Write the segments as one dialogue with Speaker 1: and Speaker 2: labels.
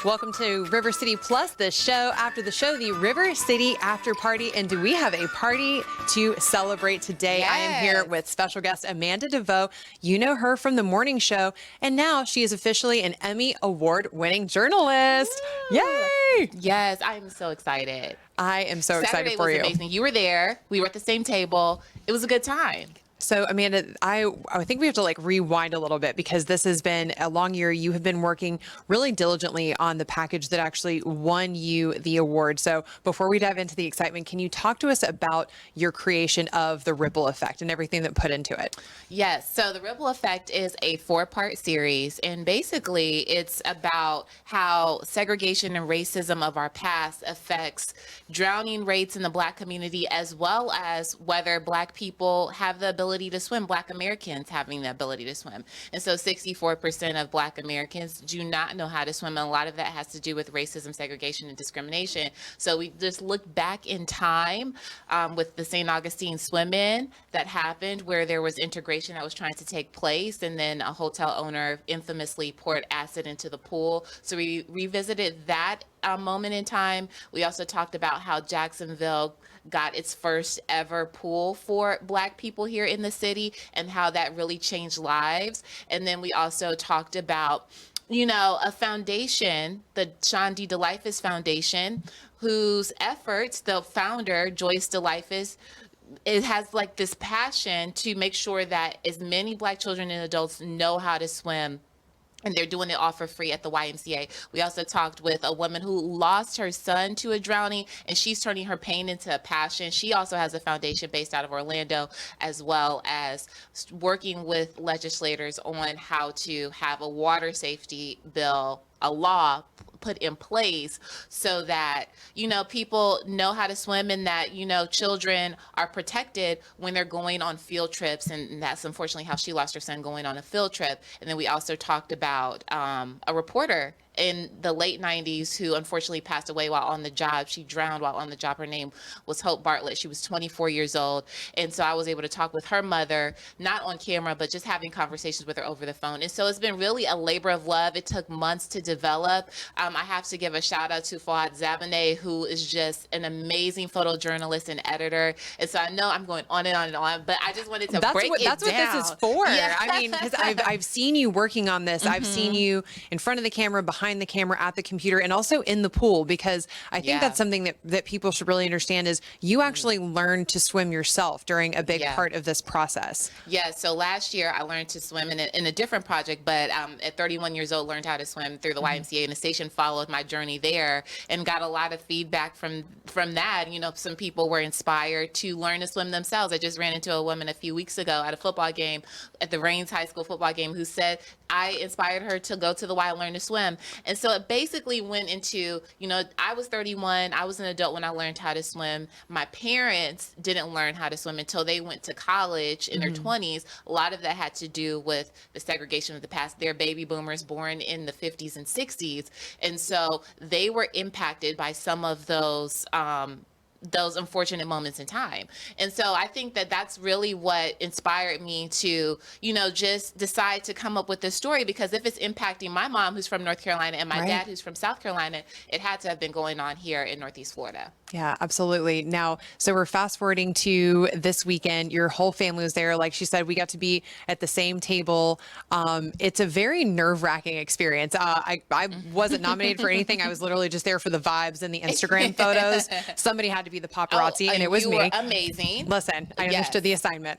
Speaker 1: Welcome to River City Plus, the show after the show, the River City After Party. And do we have a party to celebrate today?
Speaker 2: Yes.
Speaker 1: I am here with special guest Amanda DeVow. You know her from the morning show, and now she is officially an Emmy Award-winning journalist.
Speaker 2: Woo!
Speaker 1: Yay!
Speaker 2: Yes, I'm so excited.
Speaker 1: I am so excited
Speaker 2: Saturday
Speaker 1: for
Speaker 2: was
Speaker 1: you.
Speaker 2: amazing. You were there. We were at the same table. It was a good time.
Speaker 1: So, Amanda, I think we have to rewind a little bit because this has been a long year. You have been working really diligently on the package that actually won you the award. So before we dive into the excitement, can you talk to us about your creation of the Ripple Effect and everything that put into it?
Speaker 2: Yes. So the Ripple Effect is a 4-part series. And basically, it's about how segregation and racism of our past affects drowning rates in the Black community, as well as whether Black people have the ability to swim, Black Americans having the ability to swim. And so 64% of Black Americans do not know how to swim. And a lot of that has to do with racism, segregation, and discrimination. So we just look back in time with the St. Augustine swim-in that happened, where there was integration that was trying to take place. And then a hotel owner infamously poured acid into the pool. So we revisited that moment in time. We also talked about how Jacksonville got its first ever pool for Black people here in the city and how that really changed lives. And then we also talked about, a foundation, the Sean D. DeLifis Foundation, whose efforts, the founder, Joyce DeLifis, it has this passion to make sure that as many Black children and adults know how to swim. And they're doing it all for free at the YMCA. We also talked with a woman who lost her son to a drowning, and she's turning her pain into a passion. She also has a foundation based out of Orlando, as well as working with legislators on how to have a water safety bill, a law put in place so that, people know how to swim and that, children are protected when they're going on field trips. And that's unfortunately how she lost her son, going on a field trip. And then we also talked about a reporter in the late 90s who unfortunately passed away while on the job. She drowned while on the job. Her name was Hope Bartlett. She was 24 years old. And so I was able to talk with her mother, not on camera, but just having conversations with her over the phone. And so it's been really a labor of love. It took months to develop. I have to give a shout out to Fuad Zabaneh, who is just an amazing photojournalist and editor. And so I know I'm going on and on and on, but I just wanted to break it down.
Speaker 1: That's what this is for.
Speaker 2: Yeah.
Speaker 1: I mean, because I've seen you working on this. I've seen you in front of the camera, behind the camera, at the computer, and also in the pool, because I think that's something that people should really understand is you actually learned to swim yourself during a big part of this process.
Speaker 2: Yeah, so last year I learned to swim in a different project, but at 31 years old, learned how to swim through the YMCA, and the station followed my journey there and got a lot of feedback from that. Some people were inspired to learn to swim themselves. I just ran into a woman a few weeks ago at a football game, at the Rains High School football game, who said I inspired her to go to the Y and learn to swim. And so it basically went into, I was 31. I was an adult when I learned how to swim. My parents didn't learn how to swim until they went to college in their 20s. A lot of that had to do with the segregation of the past. They're baby boomers born in the 50s and 60s. And so they were impacted by some of those unfortunate moments in time. And so I think that that's really what inspired me to, just decide to come up with this story, because if it's impacting my mom, who's from North Carolina, and my dad, who's from South Carolina, it had to have been going on here in Northeast Florida.
Speaker 1: Yeah, absolutely. Now, so we're fast forwarding to this weekend. Your whole family was there. Like she said, we got to be at the same table. It's a very nerve-wracking experience. I wasn't nominated for anything. I was literally just there for the vibes and the Instagram photos. Somebody had to be the paparazzi, and it was
Speaker 2: you
Speaker 1: me.
Speaker 2: Were amazing.
Speaker 1: Listen, I understood the assignment.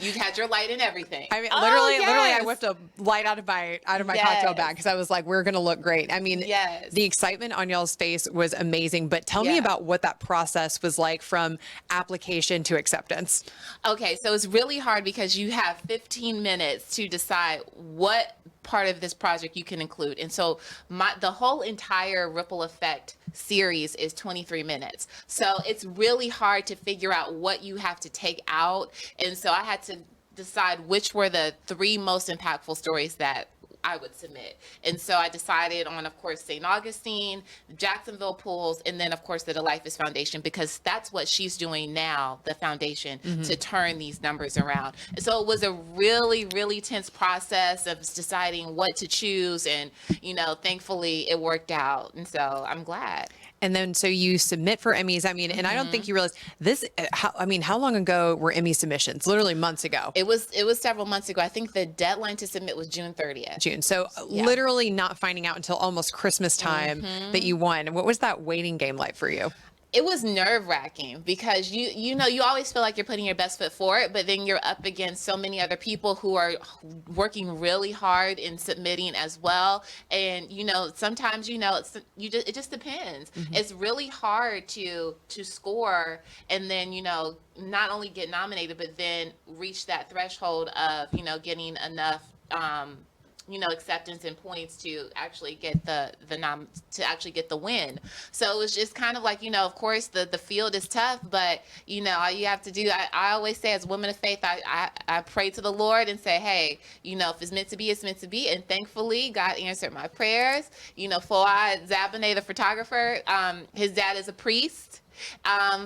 Speaker 2: You had your light and everything.
Speaker 1: I mean, literally, I whipped a light out of my cocktail bag because I was like, we're gonna look great. I mean, the excitement on y'all's face was amazing. But tell me about what that process was like from application to acceptance.
Speaker 2: Okay, so it's really hard because you have 15 minutes to decide what part of this project you can include. And so the whole entire Ripple Effect series is 23 minutes. So it's really hard to figure out what you have to take out. And so I had to decide which were the 3 most impactful stories that I would submit. And so I decided on, of course, St. Augustine, Jacksonville Pools, and then, of course, the Life is Foundation, because that's what she's doing now, the foundation, to turn these numbers around. And so it was a really, really tense process of deciding what to choose. And, thankfully it worked out. And so I'm glad.
Speaker 1: And then, so you submit for Emmys. I mean, and I don't think you realize this. How long ago were Emmy submissions? Literally months ago.
Speaker 2: It was several months ago. I think the deadline to submit was June 30th.
Speaker 1: June. So literally not finding out until almost Christmas time that you won. And what was that waiting game like for you?
Speaker 2: It was nerve-wracking because you always feel like you're putting your best foot forward, but then you're up against so many other people who are working really hard in submitting as well. And sometimes it just depends. It's really hard to score and then not only get nominated, but then reach that threshold of getting enough acceptance and points to actually get the win. So it was just kind of like, of course the field is tough, but all you have to do, I always say as a woman of faith, I pray to the Lord and say, hey, if it's meant to be, it's meant to be. And thankfully God answered my prayers. Fuad Zabane, the photographer, his dad is a priest.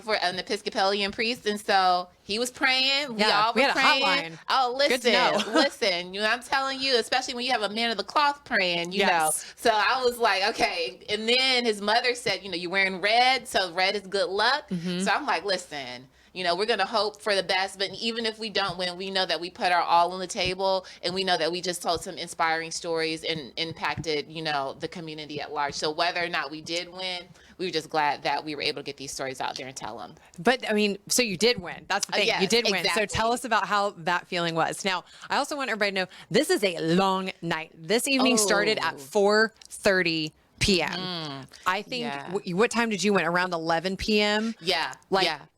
Speaker 2: For an Episcopalian priest, and so he was praying. We all were
Speaker 1: had
Speaker 2: praying.
Speaker 1: A hotline.
Speaker 2: Oh,
Speaker 1: Good to know.
Speaker 2: listen. I'm telling you, especially when you have a man of the cloth praying. So I was like, okay. And then his mother said, you're wearing red, so red is good luck. So I'm like, listen. We're going to hope for the best, but even if we don't win, we know that we put our all on the table, and we know that we just told some inspiring stories and impacted, the community at large. So whether or not we did win, we were just glad that we were able to get these stories out there and tell them.
Speaker 1: But I mean, so you did win. That's the thing.
Speaker 2: Yes,
Speaker 1: you did win.
Speaker 2: exactly.
Speaker 1: So tell us about how that feeling was. Now, I also want everybody to know this is a long night. This evening started at 4:30 p.m. I think, what time did you win? Around 11 p.m.?
Speaker 2: Yeah.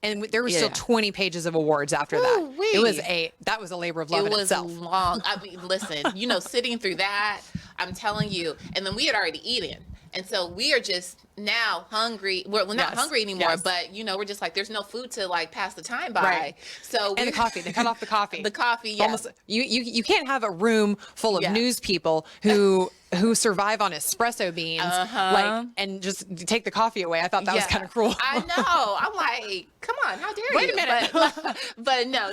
Speaker 1: And there were still 20 pages of awards after that.
Speaker 2: Ooh-wee.
Speaker 1: That was a labor of love in itself.
Speaker 2: It was long. I mean, listen, sitting through that, I'm telling you, and then we had already eaten. And so we are just now hungry. We're not hungry anymore, but we're just like, there's no food to pass the time by.
Speaker 1: Right.
Speaker 2: So
Speaker 1: and the coffee, they cut off the coffee.
Speaker 2: The coffee, yeah.
Speaker 1: Almost, you can't have a room full of news people who survive on espresso beans, and just take the coffee away. I thought that was kind of cruel.
Speaker 2: I know. I'm like, come on, how dare you?
Speaker 1: Wait a minute.
Speaker 2: But no,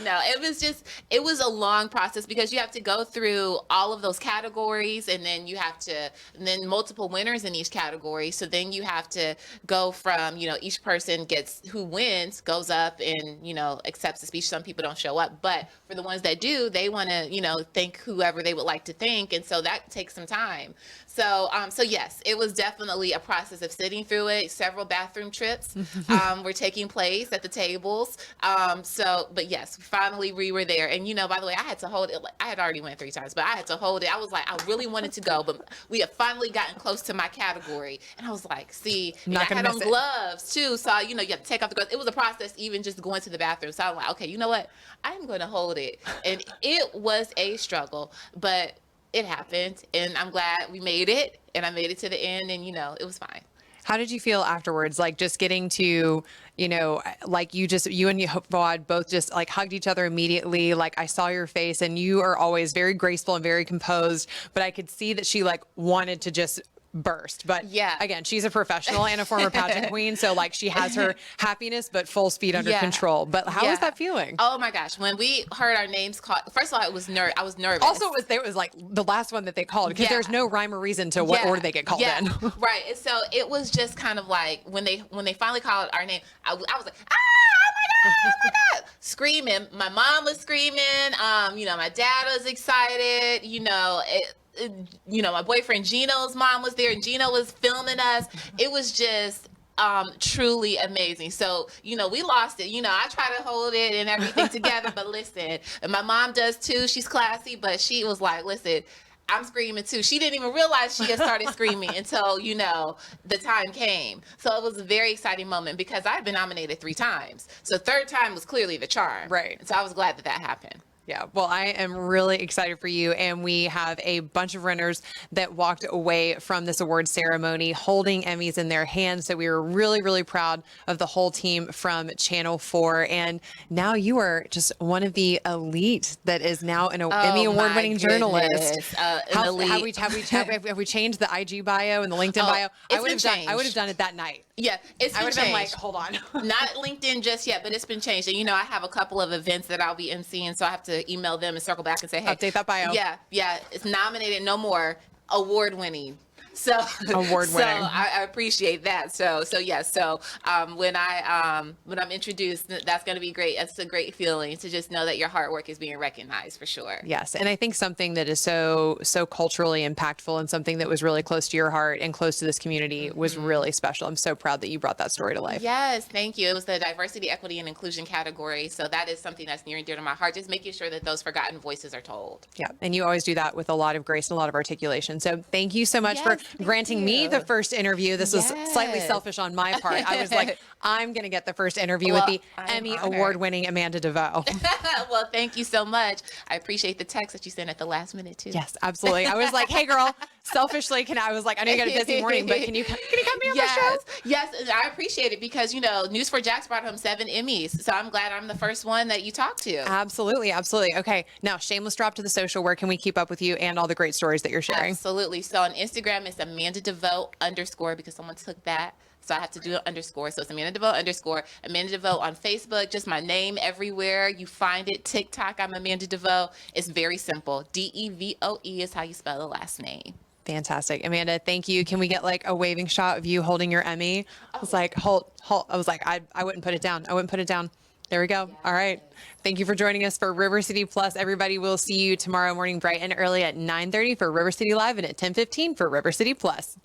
Speaker 2: it was a long process because you have to go through all of those categories, and then and then multiple winners in each category. So then you have to go from, each person who wins goes up and, accepts the speech. Some people don't show up, but for the ones that do, they want to, thank whoever they would like to thank. And so that takes some time. So yes, it was definitely a process of sitting through it. Several bathroom trips were taking place at the tables. But yes, finally we were there. And by the way, I had to hold it. I had already went 3 times, but I had to hold it. I was like, I really wanted to go, but we had finally gotten close to my category, and I was like, see, I had on gloves too, so you have to take off the gloves. It was a process, even just going to the bathroom. So I'm like, okay, you know what? I'm going to hold it, and it was a struggle, but it happened, and I'm glad we made it, and I made it to the end, and it was fine.
Speaker 1: How did you feel afterwards? Like just getting to, like you and Fuad both just like hugged each other immediately. Like I saw your face, and you are always very graceful and very composed, but I could see that she wanted to just burst. But again, she's a professional and a former pageant queen, so she has her happiness but full speed under control. But how was that feeling?
Speaker 2: Oh my gosh, when we heard our names called, first of all, I was nervous.
Speaker 1: Also, it was the last one that they called, because there's no rhyme or reason to what order they get called in.
Speaker 2: Right. And so it was just kind of like when they finally called our name, I was like, oh my God, screaming. My mom was screaming. My dad was excited. My boyfriend Gino's mom was there, and Gino was filming us. It was just truly amazing. So, we lost it. I try to hold it and everything together, but listen, and my mom does too. She's classy, but she was like, listen, I'm screaming too. She didn't even realize she had started screaming until, the time came. So it was a very exciting moment because I've been nominated 3 times. So 3rd time was clearly the charm.
Speaker 1: Right.
Speaker 2: So I was glad that happened.
Speaker 1: Yeah, well, I am really excited for you. And we have a bunch of runners that walked away from this award ceremony holding Emmys in their hands. So we were really, really proud of the whole team from Channel 4. And now you are just one of the elite that is now an Emmy award winning journalist.
Speaker 2: An elite.
Speaker 1: Have we changed the IG bio and the LinkedIn bio? I would have done it that night.
Speaker 2: Yeah, it's been
Speaker 1: I would have been like,
Speaker 2: changed.
Speaker 1: hold on.
Speaker 2: Not LinkedIn just yet, but it's been changed. And I have a couple of events that I'll be emceeing, so I have to email them and circle back and say, hey,
Speaker 1: update that bio.
Speaker 2: Yeah, it's nominated, no more, award winning. So
Speaker 1: award winning.
Speaker 2: So I appreciate that. So when I'm introduced, that's going to be great. It's a great feeling to just know that your hard work is being recognized for sure.
Speaker 1: Yes, and I think something that is so culturally impactful and something that was really close to your heart and close to this community was really special. I'm so proud that you brought that story to life.
Speaker 2: Yes, thank you. It was the diversity, equity, and inclusion category. So that is something that's near and dear to my heart. Just making sure that those forgotten voices are told.
Speaker 1: Yeah, and you always do that with a lot of grace and a lot of articulation. So thank you so much for granting me the first interview. This was slightly selfish on my part. I was like, I'm going to get the first interview with the Emmy award-winning Amanda DeVow.
Speaker 2: Well, thank you so much. I appreciate the text that you sent at the last minute too.
Speaker 1: Yes, absolutely. I was like, hey girl, selfishly, I was like, I know you got a busy morning, but can you come be on the show?
Speaker 2: Yes, I appreciate it because, News 4 Jax brought home 7 Emmys. So I'm glad I'm the first one that you talked to.
Speaker 1: Absolutely. Okay. Now, shameless drop to the social. Where can we keep up with you and all the great stories that you're sharing?
Speaker 2: Absolutely. So on Instagram, it's Amanda DeVow _ because someone took that. So I have to do an underscore. So it's Amanda DeVow _ Amanda DeVow on Facebook, just my name everywhere. You find it. TikTok, I'm Amanda DeVow. It's very simple. DeVoe is how you spell the last name.
Speaker 1: Fantastic. Amanda, thank you. Can we get like a waving shot of you holding your Emmy? I was like, hold. I was like, I wouldn't put it down. There we go. All right. Thank you for joining us for River City Plus. Everybody, we'll see you tomorrow morning bright and early at 9:30 for River City Live and at 10:15 for River City Plus.